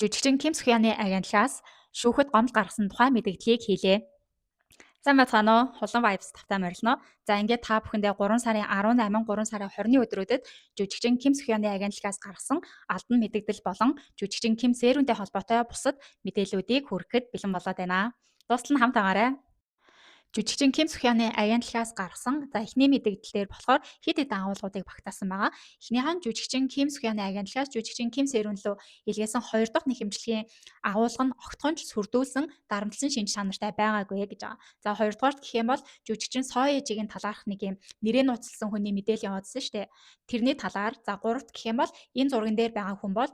Жүжигчин Ким Сохёны агентлагаас шүүхэд гомдол гаргасан тухай мэдээллийг хийлээ. Сайн байцгаана уу? Хулан Vibes тавтай морилно. За ингээд та бүхэндээ 3 сарын 18, 3 сарын 20-ны өдрүүдэд жүжигчин Ким Сохёны агентлагаас гаргасан албан мэдээлэл болон жүжигчин Ким Сэрүнтэй холбоотой бусад мэдээллүүдийг хүрэхэд бэлэн болоод байна. Дуустал нь хамт агаарай. Жүжигчин Ким Сохёны агентлагаас гаргасан эхний мэдээлэлээр болохоор хэд хэдэн агуулгуудыг багтаасан байгаа. Эхнийхэн жүжигчин Ким Сохёны агентлагаас жүжигчин Ким Сэрүн лөө илгээсэн 2 дахь нэхэмжлэгийн агуулга нь огтхонч сүрдүүлсэн дарамтлан шинж чанартай байгаагүй гэж байгаа. За хоёрдугаарт гэх юм бол жүжигчин Сой Ежигийн талаарх нэг юм нэрээ нууцлсан хүний мэдээлэл яваадсан шүү дээ. Тэрний талаар за гуравт гэх юм бол энэ зурган дээр байгаа хүн бол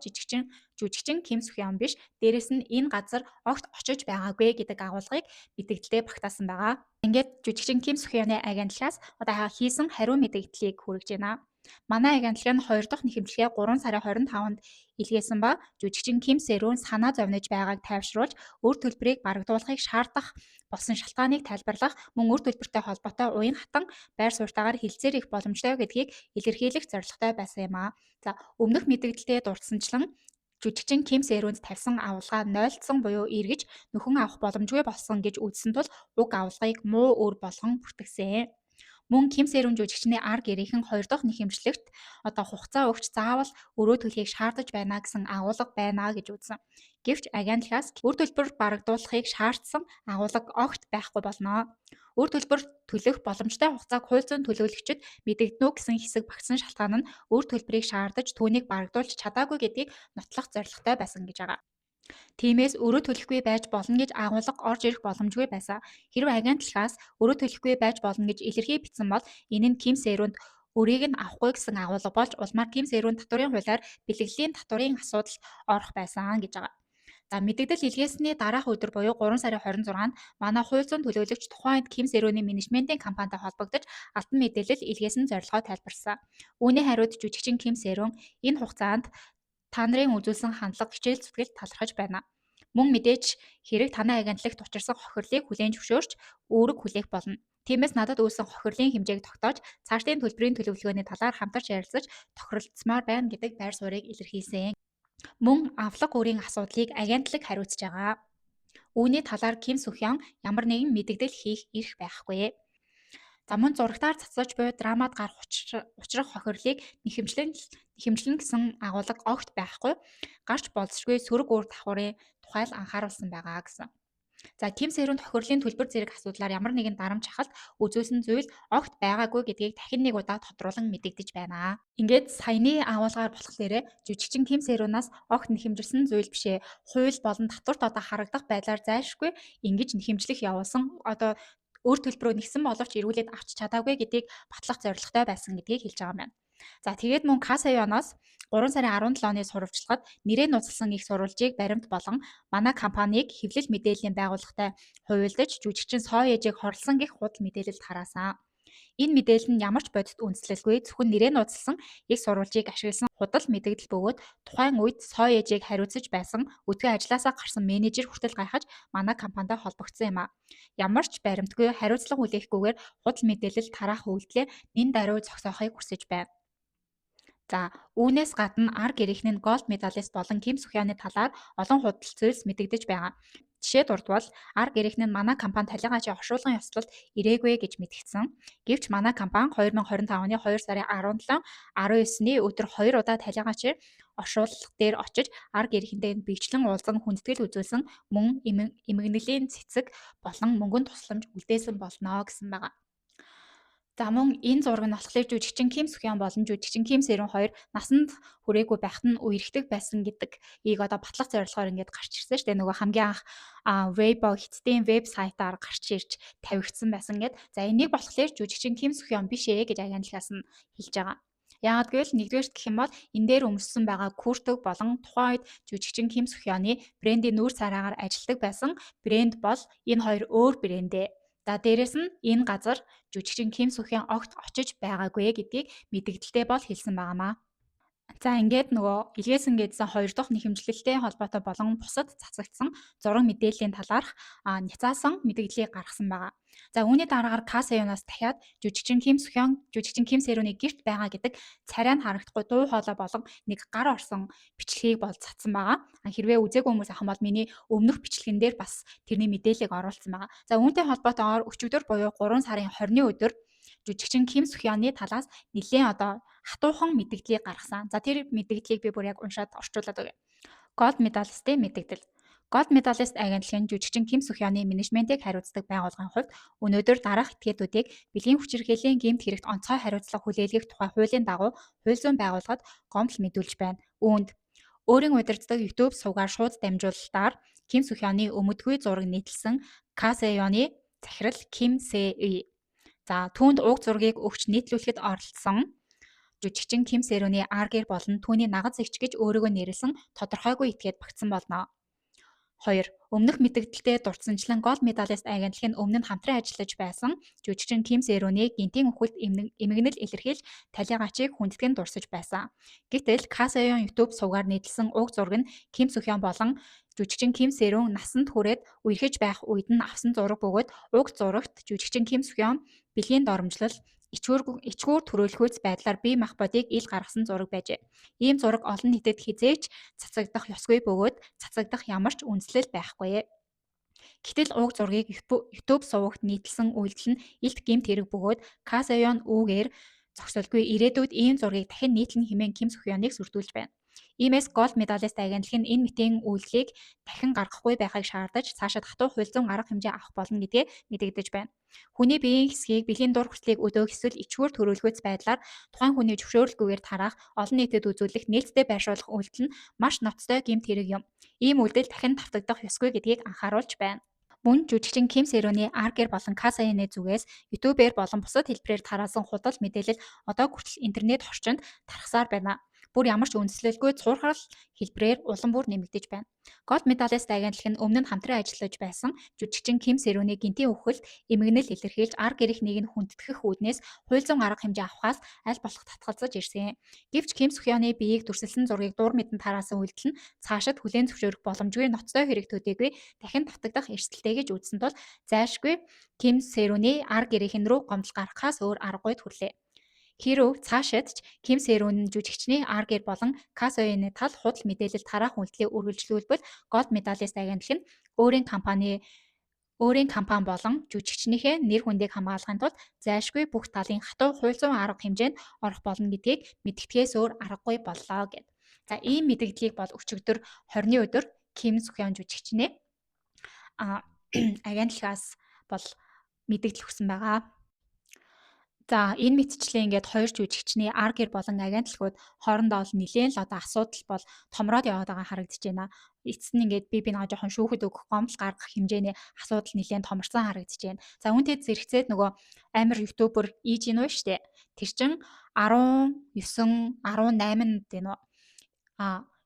жүжигчин Ким Сохён биш. Дээрэс нь энэ газар огт очиж байгаагүй гэдэг агуулгыг мэдээлэлдээ багтаасан байгаа. Ингээд жүжигчин Ким Сохёны агентлагаас одоо хийсэн хариу мэдээллийг хүргэж байна. Манай агентлаг нь 2 дахь нэхэмжлэгээ 3 сарын 25-нд илгээсэн ба жүжигчин Ким Сэрүүн санаа зовниж байгааг тайвшруулж үр төлбөрийг барагдуулахыг шаардах болсон шалтгааныг тайлбарлах мөн үр төлбөртэй холбоотой уян хатан байр суурийтайгаар хэлцээр их боломжтой гэдгийг илэрхийлэх зорилготой байсан юм а. За өмнөх мэдээлэлдээ дурдсанчлан жүжигчин Ким Сэрүүнд тавьсан агуулга нойлцсон буюу эргэж нөхөн авах боломжгүй болсон гэж үзсэн тул уг агуулгыг муу үр болгон бүртгэсэн. Мөн Ким Сэрүүн жүжигчний ар гэрийнхэн 2 дахь нэхэмжлэгт хугацаа өгч заавал өрөө төлөхийг шаардаж байна гэсэн агуулга байна гэж үзсэн. Гэвч агентлагаас үр төлбөр барагдуулахыг шаардсан агуулга огт байхгүй болно. Үр төлбөр төлөх боломжтой хугацааг хууль зүйн төлөөлөгчид мэдэгдэнэ үү гэсэн хэсэг багтсан шалтгаан нь үр төлбөрийг шаардаж түүнийг барагдуулж чадаагүй гэдгийг нотлох зорилготой байсан гэж байгаа. Тиймээс өрөө төлөхгүй байж болно гэж агуулга орж ирэх боломжгүй байсан. Хэрвээ агентлагаас өрөө төлөхгүй байж болно гэж илэрхий бичсэн бол энэ нь Ким Сэрүүнд өрийг нь авахгүй гэсэн агуулга болж улмаар Ким Сэрүүн татварын хуулиар бэлгэлийн татварын асуудалд орох байсан гэж байгаа. За мэдээлэл илгээсний дараах өдөр буюу 3 сарын 26-нд манай хууль зүйн төлөөлөгч тухайн үед Ким Сэрүүний менежментийн компанитай холбогдож албан мэдээлэл илгээсэн зорилгоо тайлбарласан. Үүний хариуд жүжигчин Ким Сэрүүн энэ хугацаанд та нарын үзүүлсэн хандлага хичээл зүтгэлд талархаж байна. Мөн мэдээж хэрэг танай агентлагт учирсан хохирлыг хүлээн зөвшөөрч үүрэг хүлээх болно. Тиймээс надад үүссэн хохирлын хэмжээг тогтоож цаашдын төлбөрийн төлөвлөгөөний талаар хамтарч ярилцаж тохиролцмоор байна гэдэг байр суурийг илэрхийлсэн. Мөн авлага үрийн асуудлыг агентлаг хариуцж байгаа. Үүний талаар Ким Сохён ямар нэгэн мэдээлэл хийх эрх байхгүй. За мөн зурагтаар цацаж буй драмад гарах учрах хохирлыг нэхэмжлэн гэсэн агуулга огт байхгүй. Гарч болзошгүй сөрөг үр давхрын тухайл анхааруулсан байгаа гэсэн. За Ким Сэрүүн хохирлын төлбөр зэрэг асуудлаар ямар нэгэн дарамт шахалт үзүүлсэн зүйл огт байгаагүй гэдгийг дахин нэг удаа тодруулан мэдэгдэж байна. Ингээд саяны агуулгаар болохоор жүжигчин Ким Сэрүүнаас огт нэхэмжилсэн зүйл бишээ. Хууль болон татварт харагдах байдлаар зайлшгүй ингэж нэхэмжлэх явуулсан өөр төлбөрөө нэгсэн боловч эргүүлээд авч чадаагүй гэдгийг батлах зорилготой байсан гэдгийг хэлж байгаа юм байна. За тэгээд мөн КСА-ноос 3 сарын 17-ны сурвалжлагад нэрээ нууцлсан их сурвалжийг баримт болон манай компанийг хэвлэл мэдээллийн байгууллагатай хувилдаж жүжигчин Сой Ежиг хорлсон гэх худал мэдээлэлд хараасан. Энэ мэдээлэл нь ямар ч бодит үндэслэлгүй зөвхөн нэрээ нууцлсан их сурвалжийг ашигласан худал мэдээлэл бөгөөд тухайн үед Сой Ежиг хариуцаж байсан өдгөө ажилласаа гарсан менежер хүртэл гайхаж манай компанитай холбогдсон юм а. Ямар ч баримтгүй хариуцлага хүлээхгүйгээр худал мэдээлэл тараах үйлдэлээ нэн даруй зогсоохыг хүсэж байна. За үүнээс гадна ар гэрийнхэн нь голд медалист болон Ким Сохёны талаар олон худал зүйлс мэдэгдэж байгаа. Жишээ дурдвал ар гэрийнхэн нь манай компани талигаачийн оршуулгын ёслолд ирээгүй гэж мэдгдсэн. Гэвч манай компани 2025 оны 2 сарын 17, 19-ний өдөр 2 удаа талигаачийн оршуулга дээр очиж ар гэрийнхэнтэй биечлэн уулзсан хүндэтгэл үзүүлсэн мөн эмгэнэлийн цэцэг болон мөнгөнд тусламж үлдээсэн болно гэсэн байгаа. За мөн энэ зураг нь болохоор жүжигчин Ким Сохён болон жүжигчин Ким Сэрүүн хоёр насанд хүрээгүй байхад нь үерхдэг байсан гэдэг ийг батлах зорилгоор ингээд гарч ирсэн шүү дээ. Нөгөө хамгийн анх Weibo хятадын вебсайтаар гарч ирж тавигдсан байсан гэд. За энийг болохоор жүжигчин Ким Сохён биш ээ гэж агентлагаас нь хэлж байгаа. Яагаад гэвэл нэгдүгээрт гэх юм бол энэ дээр өмссөн байгаа күртэг болон тухайн үед жүжигчин Ким Сохёны брендийн нүүр царайгаар ажилладаг байсан брэнд бол энэ хоёр өөр брэндээ. За дээрэс нь энэ газар жүжигчин Ким Сохён огт очиж байгаагүй гэдгийг мэдэгдэлтэй бол хэлсэн байнамаа. За ингээд нөгөө илгээсэн гэдсэн 2 дахь нэхэмжлэлтэй холбоотой болон бусад цацагдсан зураг мэдээллийн талаарх няцаасан мэдээллийг гаргасан байгаа. За үүний дараагаар Касеюнаас дахиад жүжигчин Ким Сөхён, жүжигчин Ким Сэрүний гэрт байгаа гэдэг царай нь харагдахгүй дуу хоолой болон нэг гар орсон бичлэгийг бол цацсан байгаа. Хэрвээ үзээгүй хүмүүс ахын бол миний өмнөх бичлэгэн дээр бас тэрний мэдээллийг оруулсан байгаа. За үүнтэй холбоотойгоор өчигдөр буюу 3 сарын 20-ны өдөр жүжигчин Ким Сөхёны талаас нэлээд хатуухан мэдээллийг гаргасан. За тэр мэдээллийг би бүр яг уншаад орчуулад өгье. Gold medalistын мэдээлэл. Gold medalist агентлагийн жүжигчин Ким Сөхёны менежментийг хариуцдаг байгууллагын хувьд өнөөдөр дараах этгээдүүдийг бэлгийн хүчирхийллийн гэмт хэрэгт онцгой хариуцлага хүлээлгэх тухай хуулийн дагуу хууль зүйн байгууллагад гомдол мэдүүлж байна. Үүнд өөрийн удирддаг YouTube сувгаар шууд дамжуулалтаар Ким Сөхёны өмөдгөө зураг нийтэлсэн Касеёны захирал Ким Сэ-үй. За түүнд уг зургийг өгч нийтлүүлэхэд оролцсон жүжигчин Ким Сэрүний аргэр болон түүний нагаз эгч гэж өөрийгөө нэрлсэн тодорхойгүй этгээд багтсан болно. 2. Өмнөх мэдээлэлдээ дурдсанчлан Gold medalist агентлаг нь өмнө нь хамтран ажиллаж байсан жүжигчин Ким Сэрүний гинтийн өвхөлт эмгэнэл илэрхийлж талигачийг хүндэтгэн дурсаж байсан. Гэтэл Касеён YouTube сувгаар нийтлсэн уг зураг нь Ким Сөхён болон жүжигчин Ким Сэрүн насанд хүрээд үерхэж байх үед нь авсан зураг бөгөөд уг зурагт жүжигчин Ким Сөхён бэлгийн доромжлол ичгүүр төрөөлхүйц байдлаар бие махбодыг ил гаргасан зураг байжээ. Ийм зураг олон нийтэд хизээч цацагдах ёсгүй бөгөөд цацагдах ямар ч үндслэл байхгүй. Гэтэл уг зургийг YouTube сувагт нийтлсэн үйлдэл нь илт гэмт хэрэг бөгөөд Касеён үүгээр зогсолгүй ирээдүйд ийм зургийг дахин нийтлэн хэмээн Ким Сөхёныг сүрдүүлж байна. Иймээс Gold medalist агентлаг нь энэ мэтийн үйлдэлийг дахин гаргахгүй байхыг шаардаж цаашид хатуу хууль зүйн арга хэмжээ авах болно гэдгээ мэдэгдэж байна. Хүний биеийн хэсгийг бэлгийн дур хүртлийг өдөөх эсвэл ичгүүр төрөөлгөөц байдлаар тухайн хүний зөвшөөрлгүйгээр тарах, олон нийтэд үзүүлэх, нээлттэй байршуулах үйлдэл нь маш ноцтой гэмт хэрэг юм. Ийм үйлдэл дахин давтагдах ёсгүй гэдгийг анхааруулж байна. Мөн жүжигчин Ким Сэрүний аргэр болон Касеёны зүгээс YouTube-ээр болон бусад хэлбэрээр тараасан худал мэдээлэл одоо хүртэл интернет орчинд тархсаар байна. Бүр ямар ч үндэслэлгүй цуурхал хэлбэрээр улам бүр нэмэгдэж байна. Gold medalist агентлаг нь өмнө нь хамтран ажиллаж байсан жүжигчин Ким Сэрүний гинтийн өвхөлт эмгэнэл илэрхийлж арга ирэх нэг нь хүндэтгэх үүднээс хууль зүйн арга хэмжээ авахаас аль болох татгалзаж ирсэн. Гэвч Ким Сөхёны биеийг дүрсэлсэн зургийг дур мэдэн тараасан үйлдэл нь цаашид хүлээн зөвшөөрөх боломжгүй ноцтой хэрэг төдийгүй дахин давтагдах эрсдэлтэй гэж үзсэн тул зайлшгүй Ким Сэрүний арга ирэх рүү гомдол гаргахаас өөр аргагүй төрлөө. Хэрв цаашид ч Ким Сэрүн жүжигчний аргэр болон Касеёны тал худал мэдээлэл тараах үйлдэлийг үргэлжлүүлбэл Gold medalist агентлаг нь өөрийн компани болон жүжигчнийхээ нэр хүндийг хамгаалахын тулд зайлшгүй бүх талын хатуу хууль зүйн арга хэмжээнд орох болно гэдгийг мэдгэдгээс өөр аргагүй боллоо гэд. За ийм мэдээллийг бол өчигдөр 20-ны өдөр Ким Сөхён жүжигчнээ агентлагаас бол мэдээлэл өгсөн байгаа. За энэ мэтчлэн ингээд хоёр жүжигчний аргэр болон агентлагууд хоорондоо нэлээд л одоо асуудал бол томроод яваад байгаа харагдаж байна. Эцэст нь ингээд би нэг жоохон шүүхэд өгөх гомдол гаргах хэмжээний асуудал нэлээд томорсон харагдаж байна. За үүнтэй зэрэгцээд нөгөө амар ютубер Ижин уу штэ. Тэр чин 19 18-нд энэ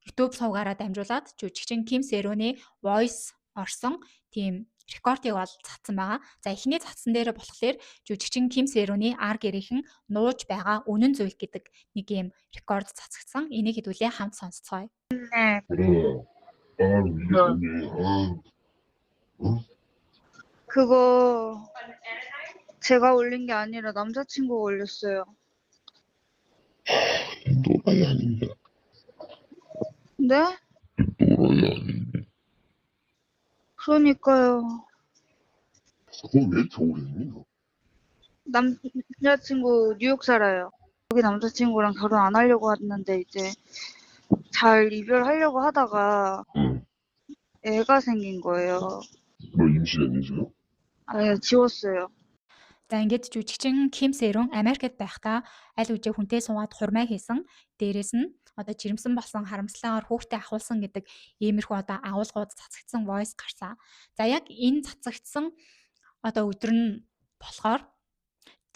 YouTube сувгаараа дамжуулаад жүжигчин Ким Сэрүний voice орсон тийм рекордыг бол цацсан байгаа. За эхний цацсан дээр болохоор жүжигчин Ким Сэрүний аргэрийнхэн нууж байгаа үнэн зүйл гэдэг нэг юм рекорд цацагдсан. Энийг хэдүүлээ хамт сонсцгоё. 그거 제가 올린 게 아니라 남자친구가 올렸어요. 노라이 아닌데. 네? 노라이 아닌데. 그러니까요. 그거 왜 겨울이니? 남자친구 뉴욕 살아요. 여기 남자친구랑 결혼 안 하려고 했는데 이제 잘 이별하려고 하다가 애가 생긴 거예요. 너 임신했는지요? 아니, 지웠어요. За ингээд жүжигчин Ким Сэрүн Америкт байхдаа аль үжээ хүнтэй суугаад хурмаа хийсэн. Дээрээс нь одоо жирэмсэн болсон харамсалаагаар хүүхдээ ахуулсан гэдэг иймэрхүү одоо агуулгууд цацагдсан voice гарсан. За яг энэ цацагдсан одоо өдөр нь болохоор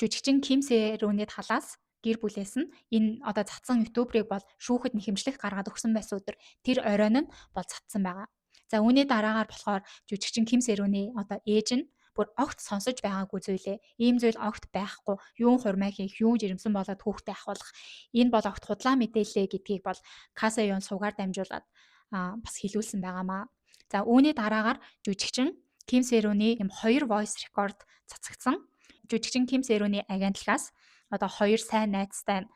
жүжигчин Ким Сэрүний талаас гэр бүлээс нь энэ одоо цацсан ютуберыг бол шүүхэд нэхэмжлэх гаргаад өгсөн байсан өдөр тэр оройн нь бол цацсан байгаа. За үүний дараагаар болохоор жүжигчин Ким Сэрүний одоо ээж нь бүр огт сонсож байгаагүй зүйлээ. Ийм зүйл огт байхгүй. Юун хурмай хийх, юун жирэмсэн болоод хүүхдээ ахуулах. Энэ бол огт худлаа мэдээлэл гэдгийг бол Каса Юн сувгаар дамжуулаад бас хэлүүлсэн байгаамаа. За үүний дараагаар жүжигчин Ким Сэруний юм 2 voice record цацагдсан. Жүжигчин Ким Сэруний агентлагаас одоо 2 сайн найзтай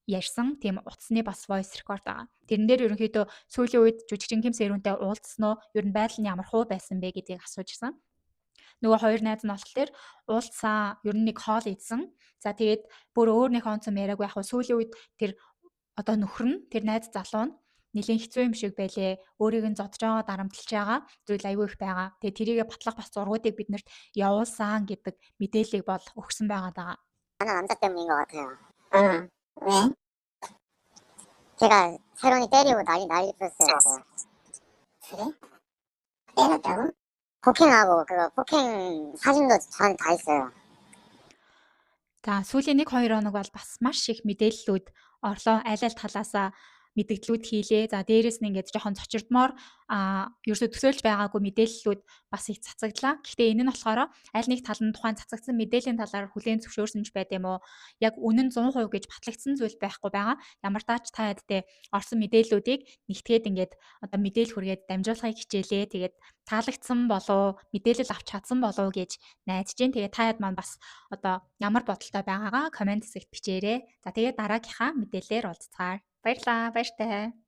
ярьсан тийм утасны бас voice record байгаа. Тэрэн дээр ерөнхийдөө сүүлийн үед жүжигчин Ким Сэрүнтэй уулзсан уу? Ер нь байдал нь ямар хуу байсан бэ гэдгийг асуужсан. Нөгөө хоёр найз нь болохоор уулзсан, ер нь нэг хоол идсэн. За тэгээд бүр өөрнийхөө онцон яриаг яг сүүлийн үед тэр одоо нөхөр нь тэр найз залуу нь нэлийн хэцүү юм шиг байлээ. Өөрийг нь зодж байгаа, дарамтлж байгаа зүйл аюу их байгаа. Тэгээд тэрийгэ батлах бас зургуудыг биднэрт явуулсан гэдэг мэдээллийг бол өгсөн байгаа даа. 하나 남자 때문인 것 같아요. 응. 왜? 제가 새로이 때리고 난리 폈어요. 그래? 때렸다고? 폭행하고 그거 폭행 사진도 저한테 다 있어요. За сүүлийн 1-2 хоног бол бас маш их мэдээллүүд орлоо аль аль талаасаа мэдээллүүд хийлээ. За дээрэс нь ингээд жоохон цочирдмоор ерөөсө төсөөлж байгаагүй мэдээллүүд бас их цацагдлаа. Гэхдээ энэ нь болохоор аль нэг тал нь тухайн цацагдсан мэдээллийн талаар хүлээн зөвшөөрсөн ч байт юм уу? Яг үнэн 100% гэж батлагдсан зүйл байхгүй байгаа. Ямар тач та яддээ орсон мэдээллүүдийг нэгтгээд ингээд одоо мэдээлэл хүргээд дамжуулахыг хичээлээ. Тэгээд таалагдсан болов мэдээлэл авч чадсан болов гэж найдаж гин. Тэгээд та яд маань бас одоо ямар бодолтой байгаагаа комент хэсэгт бичээрэй. За тэгээд дараагийнхаа мэдээлэлээр уулзцаар. Баярлалаа. Баяртай.